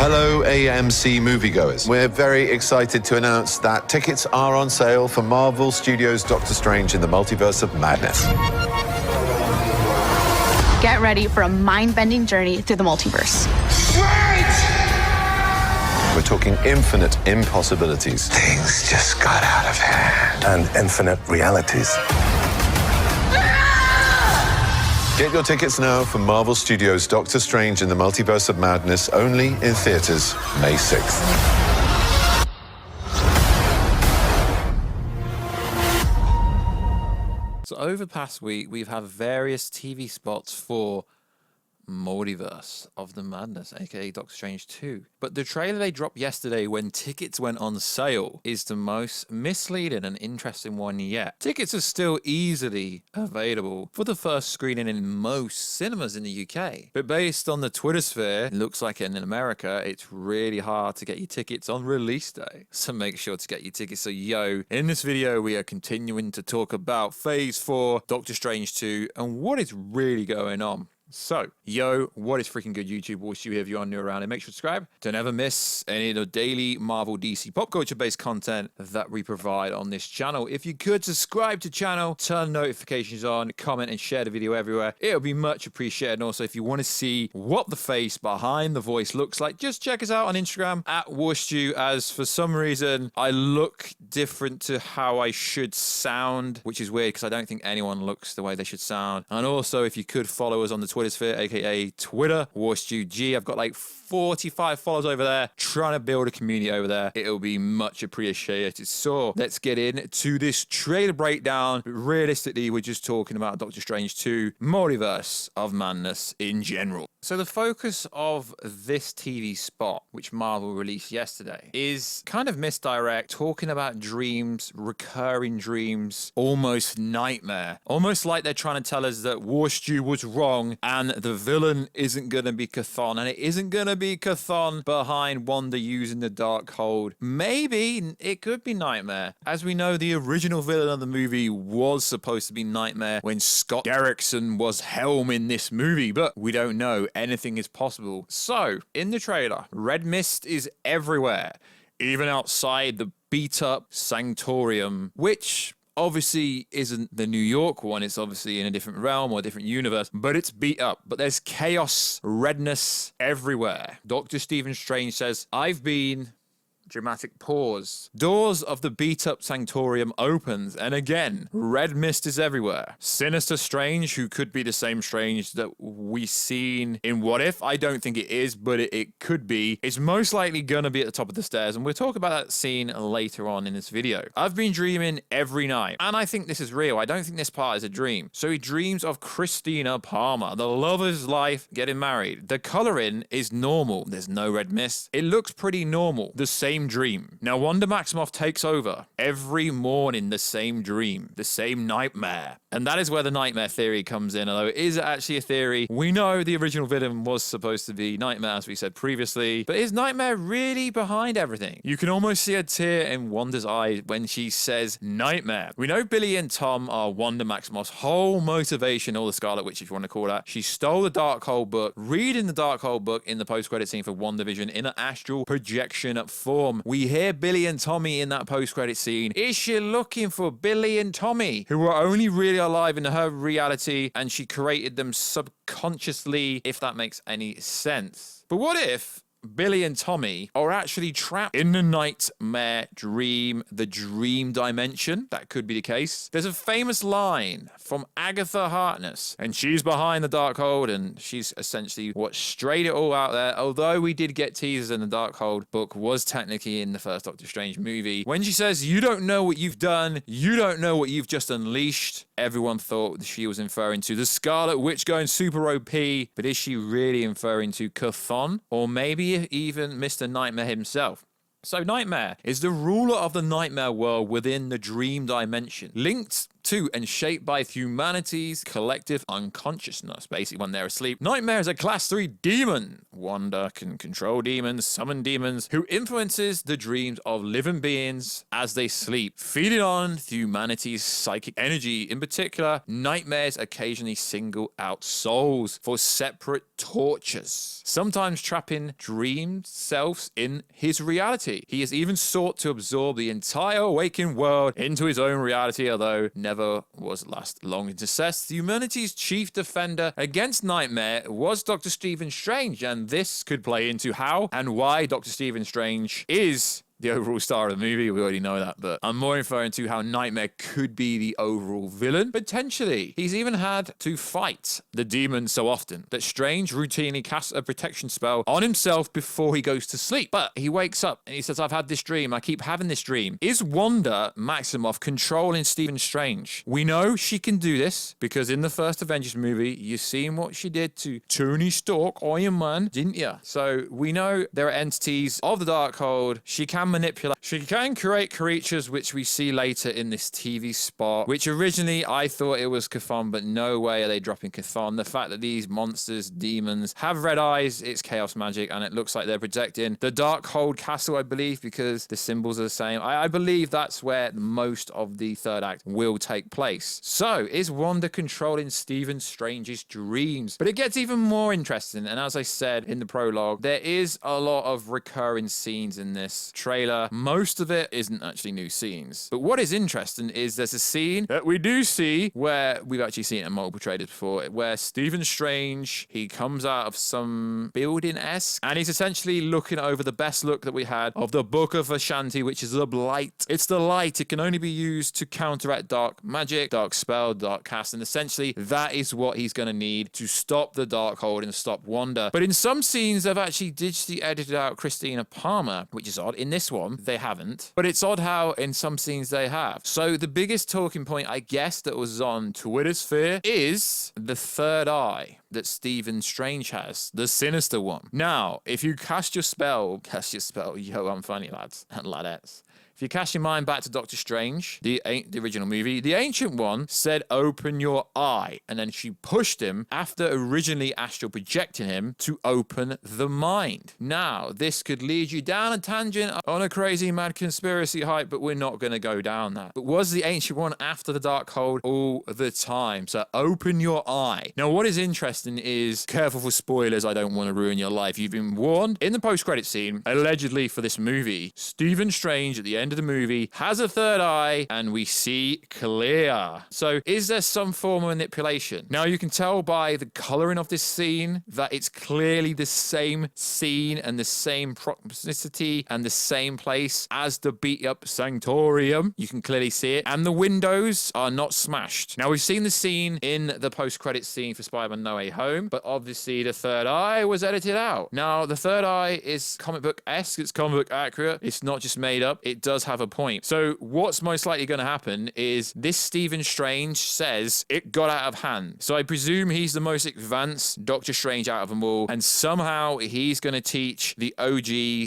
Hello, AMC moviegoers. We're very excited to announce that tickets are on sale for Marvel Studios' Doctor Strange in the Multiverse of Madness. Get ready for a mind-bending journey through the multiverse. We're talking infinite impossibilities. Things just got out of hand. And infinite realities. Get your tickets now for Marvel Studios' Doctor Strange in the Multiverse of Madness, only in theaters May 6th. So over the past week, we've had various TV spots for Multiverse of the Madness, aka Doctor Strange 2. But the trailer they dropped yesterday when tickets went on sale is the most misleading and interesting one yet. Tickets are still easily available for the first screening in most cinemas in the UK. But based on the Twitter sphere, it looks like in America, it's really hard to get your tickets on release day. So make sure to get your tickets. So in this video, we are continuing to talk about Phase 4, Doctor Strange 2, and what is really going on. So, what is freaking good, YouTube? Warstu here if you are new around, and make sure to subscribe to never miss any of the daily Marvel DC pop culture based content that we provide on this channel. If you could subscribe to the channel, turn notifications on, comment and share the video everywhere, it'll be much appreciated. And also, if you want to see what the face behind the voice looks like, just check us out on Instagram at Warstu, as for some reason I look different to how I should sound, which is weird because I don't think anyone looks the way they should sound. And also, if you could follow us on the Twitter sphere, aka Twitter, Warstu G. I've got like 45 followers over there, trying to build a community over there. It'll be much appreciated. So let's get into this trailer breakdown. Realistically, we're just talking about Doctor Strange 2, Multiverse of Madness in general. So the focus of this TV spot, which Marvel released yesterday, is kind of misdirect, talking about dreams, recurring dreams, almost nightmare. Almost like they're trying to tell us that Warstu was wrong and the villain isn't going to be Chthon, and it isn't going to be Chthon behind Wanda using the Darkhold. Maybe it could be Nightmare. As we know, the original villain of the movie was supposed to be Nightmare when Scott Derrickson was Helm in this movie, but we don't know. Anything is possible. So, in the trailer, red mist is everywhere, even outside the beat-up Sanctorium, which obviously isn't the New York one. It's obviously in a different realm or a different universe, but it's beat up. But there's chaos, redness everywhere. Dr. Stephen Strange says, I've been... Dramatic pause. Doors of the beat-up Sanctorium opens, and again, red mist is everywhere. Sinister Strange, who could be the same Strange that we seen in What If, I don't think it is, but it could be, is most likely gonna be at the top of the stairs, and we'll talk about that scene later on in this video. I've been dreaming every night, and I think this is real. I don't think this part is a dream. So he dreams of Christina Palmer, the love of his life, getting married. The coloring is normal. There's no red mist. It looks pretty normal. The same dream. Now, Wanda Maximoff takes over. Every morning, the same dream, the same nightmare. And that is where the nightmare theory comes in, although it is actually a theory. We know the original villain was supposed to be Nightmare, as we said previously, but is Nightmare really behind everything? You can almost see a tear in Wanda's eye when she says Nightmare. We know Billy and Tom are Wanda Maximoff's whole motivation, or the Scarlet Witch, if you want to call that. She stole the Darkhold book, reading the Darkhold book in the post-credit scene for WandaVision in an astral projection form. We hear Billy and Tommy in that post-credit scene. Is she looking for Billy and Tommy, who were only really alive in her reality, and she created them subconsciously, if that makes any sense? But what if Billy and Tommy are actually trapped in the nightmare dream, the dream dimension? That could be the case. There's a famous line from Agatha Harkness, and she's behind the Darkhold, and she's essentially what straight it all out there. Although we did get teasers, and the Darkhold book was technically in the first Doctor Strange movie. When she says, you don't know what you've done, you don't know what you've just unleashed, everyone thought she was referring to the Scarlet Witch going super OP, but is she really referring to Chthon? Or maybe even Mr. Nightmare himself? So Nightmare is the ruler of the nightmare world within the dream dimension, linked to and shaped by humanity's collective unconsciousness. Basically, when they're asleep, Nightmare is a class 3 demon. Wanda can control demons, summon demons, who influences the dreams of living beings as they sleep, feeding on humanity's psychic energy. In particular, Nightmares occasionally single out souls for separate tortures, sometimes trapping dreamed selves in his reality. He has even sought to absorb the entire waking world into his own reality, although never was last long in success. Humanity's chief defender against Nightmare was Dr. Stephen Strange, and this could play into how and why Dr. Stephen Strange is the overall star of the movie. We already know that, but I'm more referring to how Nightmare could be the overall villain. Potentially. He's even had to fight the demon so often that Strange routinely casts a protection spell on himself before he goes to sleep. But he wakes up and he says, I've had this dream. I keep having this dream. Is Wanda Maximoff controlling Stephen Strange? We know she can do this because in the first Avengers movie, you've seen what she did to Tony Stark, Iron Man, didn't you? So we know there are entities of the Darkhold. She can manipulate. She can create creatures, which we see later in this TV spot, which originally I thought it was Chthon, but no way are they dropping Chthon. The fact that these monsters, demons, have red eyes, it's chaos magic, and it looks like they're protecting the Darkhold castle, I believe, because the symbols are the same. I believe that's where most of the third act will take place. So, is Wanda controlling Stephen Strange's dreams? But it gets even more interesting, and as I said in the prologue, there is a lot of recurring scenes in this trailer. Most of it isn't actually new scenes. But what is interesting is there's a scene that we do see where we've actually seen it in multiple trailers before, where Stephen Strange, he comes out of some building-esque, and he's essentially looking over the best look that we had of the Book of Ashanti, which is the light. It's the light. It can only be used to counteract dark magic, dark spell, dark cast, and essentially that is what he's going to need to stop the Darkhold and stop Wanda. But in some scenes, they've actually digitally edited out Christina Palmer, which is odd. In this one, they haven't. But it's odd how in some scenes they have. So the biggest talking point, I guess, that was on Twitter sphere is the third eye that Stephen Strange has, the sinister one. Now, if you cast your spell, yo, I'm funny, lads and ladettes. If you cast your mind back to Doctor Strange, the original movie, the Ancient One said, open your eye. And then she pushed him, after originally astral projecting him, to open the mind. Now, this could lead you down a tangent on a crazy mad conspiracy hype, but we're not going to go down that. But was the Ancient One after the Darkhold all the time? So open your eye. Now, what is interesting is, careful for spoilers, I don't want to ruin your life. You've been warned. In the post-credit scene, allegedly for this movie, Stephen Strange at the end of the movie has a third eye and we see clear. So is there some form of manipulation? Now you can tell by the coloring of this scene that it's clearly the same scene and the same proximity and the same place as the beat up Sanctorium. You can clearly see it, and the windows are not smashed. Now we've seen the scene in the post-credit scene for Spider-Man No Way Home, but obviously the third eye was edited out. Now the third eye is comic book-esque, it's comic book accurate, it's not just made up, it does have a point. So what's most likely going to happen is this Stephen Strange says it got out of hand. So I presume he's the most advanced Doctor Strange out of them all, and somehow he's going to teach the OG,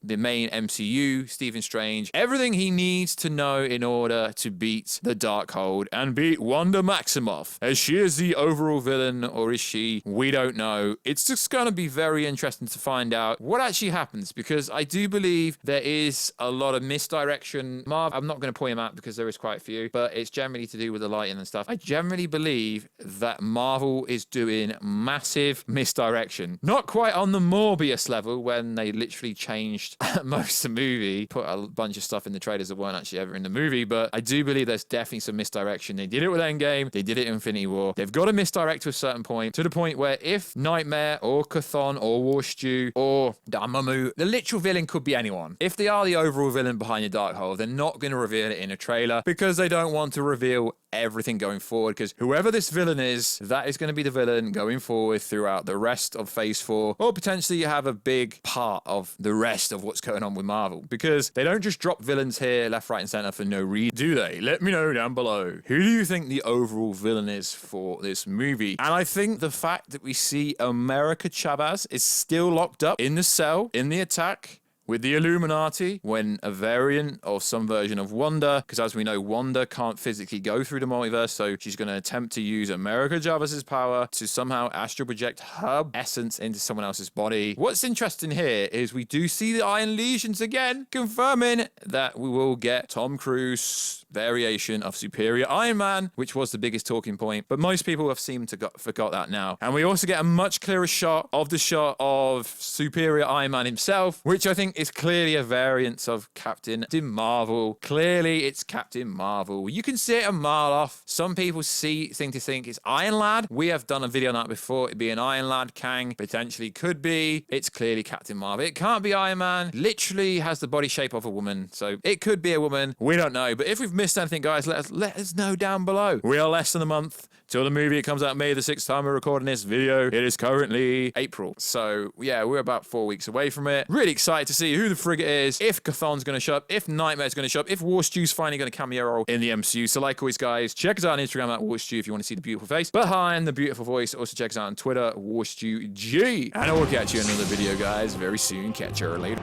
the main MCU, Stephen Strange, everything he needs to know in order to beat the Darkhold and beat Wanda Maximoff. As she is the overall villain, or is she? We don't know. It's just going to be very interesting to find out what actually happens, because I do believe there is a lot of misdirection. Marv, I'm not going to point him out because there is quite a few, but it's generally to do with the lighting and stuff. I generally believe that Marvel is doing massive misdirection. Not quite on the Morbius level when they literally changed most of the movie, put a bunch of stuff in the trailers that weren't actually ever in the movie, but I do believe there's definitely some misdirection. They did it with Endgame, they did it in Infinity War. They've got to misdirect to a certain point, to the point where if Nightmare or Chthon or Warstu or Dormammu, the literal villain could be anyone. If they are the overall villain behind the Darkhold, they're not going to reveal it in a trailer because they don't want to reveal everything going forward, because whoever this villain is, that is going to be the villain going forward throughout the rest of Phase 4, or potentially you have a big part of the rest of what's going on with Marvel, because they don't just drop villains here left, right and center for no reason, do they? Let me know down below. Who do you think the overall villain is for this movie? And I think the fact that we see America Chavez is still locked up in the cell, in the attack, with the Illuminati when a variant of some version of Wanda, because as we know, Wanda can't physically go through the multiverse, so she's going to attempt to use America Jarvis's power to somehow astral project her essence into someone else's body. What's interesting here is we do see the Iron Legions again, confirming that we will get Tom Cruise variation of Superior Iron Man, which was the biggest talking point, but most people have seemed to forgot that now. And we also get a much clearer shot of Superior Iron Man himself, which I think is clearly a variant of Captain Marvel. Clearly it's Captain Marvel. You can see it a mile off. Some people think it's Iron Lad. We have done a video on that before. It'd be an Iron Lad. Kang potentially could be. It's clearly Captain Marvel. It can't be Iron Man. Literally has the body shape of a woman, so it could be a woman. We don't know, but if we've missed anything, guys, let us know down below. We are less than a month till the movie. It comes out May the 6th time we're recording this video. It is currently April. So yeah, we're about 4 weeks away from it. Really excited to see who the frigate is, if Chthon's going to show up, if Nightmare's going to show up, if Warstu's finally going to cameo role in the MCU. So like always, guys, check us out on Instagram at Warstu if you want to see the beautiful face behind the beautiful voice. Also check us out on Twitter, WarstuG. And I will catch you in another video, guys, very soon. Catch you later.